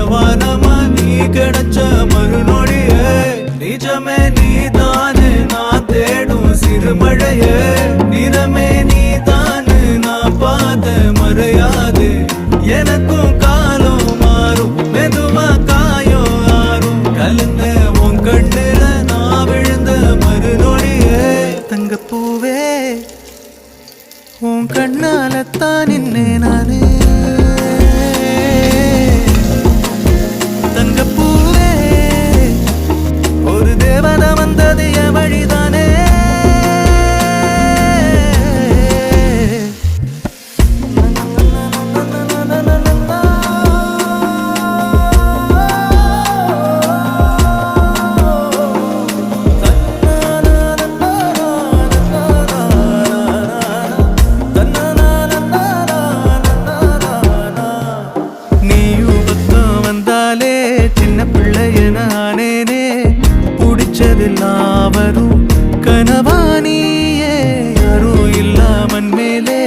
பரவானமா நீ கிடைச்ச மறுநொடியே நிஜமே நீதானு நான் தேடும் சிறுமழையே நிறமே நீதானு நான் பார்த்த மறையாது எனக்கும் காலம் மாறும் மெதுவா காயம் ஆறும் கலந்த உன் கண்ணுல நான் விழுந்த மறுநொடியே தங்கப்பூவே உன் கண்ணாலத்தான் நின்னே நானே தங்கப்பூவே ஒரு தேவதை வந்தது என் வழிதானே நானேனே புடிச்சதெல்லாம் வரும் கனவானியே யாரும் இல்லாமன் மேலே